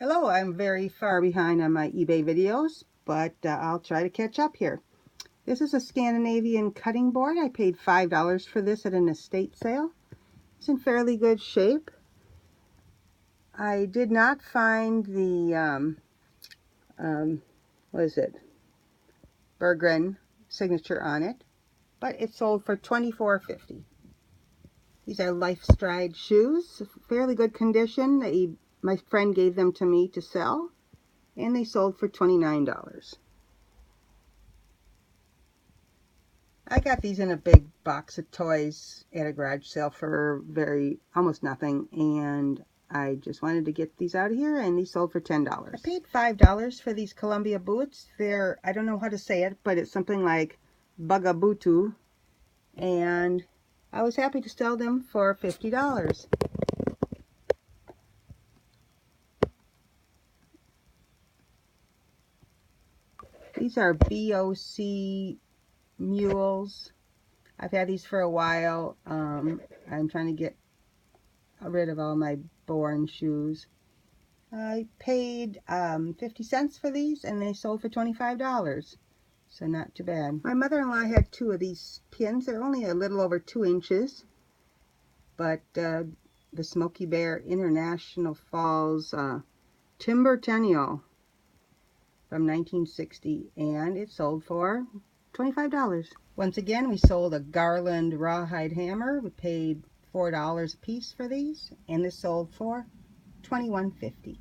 Hello, I'm very far behind on my eBay videos, but I'll try to catch up here. This is a Scandinavian cutting board. I paid $5 for this at an estate sale. It's in fairly good shape. I did not find the, what is it, Berggren signature on it, but it sold for $24.50. These are LifeStride shoes, fairly good condition. My friend gave them to me to sell, and they sold for $29. I got these in a big box of toys at a garage sale for almost nothing, and I just wanted to get these out of here, and these sold for $10. I paid $5 for these Columbia boots. I don't know how to say it, but it's something like Bagabutu, and I was happy to sell them for $50. These are BOC mules. I've had these for a while. I'm trying to get rid of all my Bourne shoes. I paid 50 cents for these, and they sold for $25. So not too bad. My mother-in-law had two of these pins. They're only a little over 2 inches, but the Smokey Bear International Falls Timber Tennial from 1960, and it sold for $25. Once again, we sold a Garland rawhide hammer. We paid $4 a piece for these, and this sold for $21.50.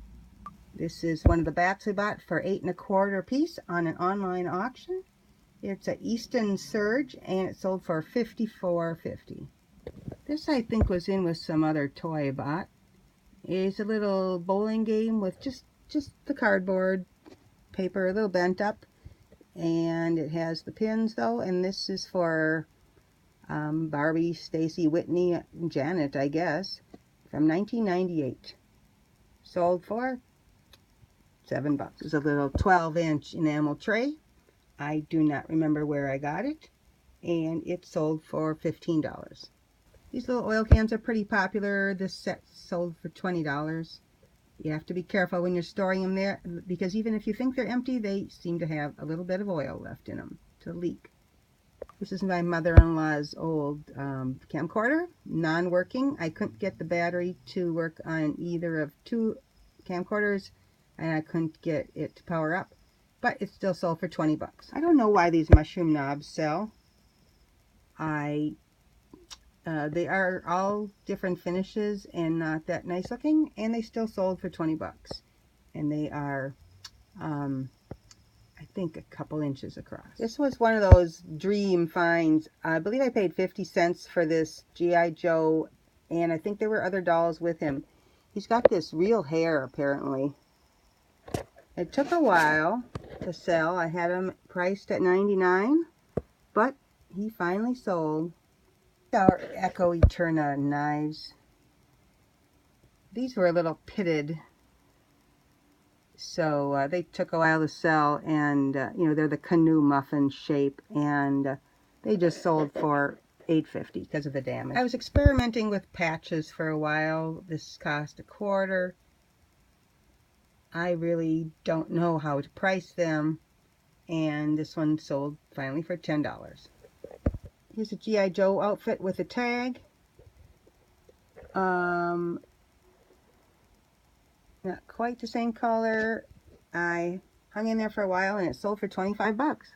This is one of the bats I bought for $8 1/4 a piece on an online auction. It's a Easton Surge, and it sold for $54.50. This I think was in with some other toy I bought. It's a little bowling game with just the cardboard paper, a little bent up, and it has the pins though. And this is for Barbie, Stacy, Whitney, and Janet, I guess, from 1998. Sold for $7. It's a little 12-inch enamel tray. I do not remember where I got it, and it sold for $15. These little oil cans are pretty popular. This set sold for $20. You have to be careful when you're storing them there, because even if you think they're empty, they seem to have a little bit of oil left in them to leak. This is my mother-in-law's old camcorder, non-working. I couldn't get the battery to work on either of two camcorders, and I couldn't get it to power up, but it still sold for 20 bucks. I don't know why these mushroom knobs sell. They are all different finishes and not that nice looking, and they still sold for 20 bucks. And they are, I think, a couple inches across. This was one of those dream finds. I believe I paid 50 cents for this G.I. Joe, and I think there were other dolls with him. He's got this real hair, apparently. It took a while to sell. I had him priced at $99, but he finally sold. Our Echo Eterna knives. These were a little pitted, so they took a while to sell, and you know, they're the canoe muffin shape, and they just sold for $8.50 because of the damage. I was experimenting with patches for a while. This cost $1/4. I really don't know how to price them, and this one sold finally for $10. Here's a G.I. Joe outfit with a tag. Not quite the same color. I hung in there for a while, and it sold for 25 bucks.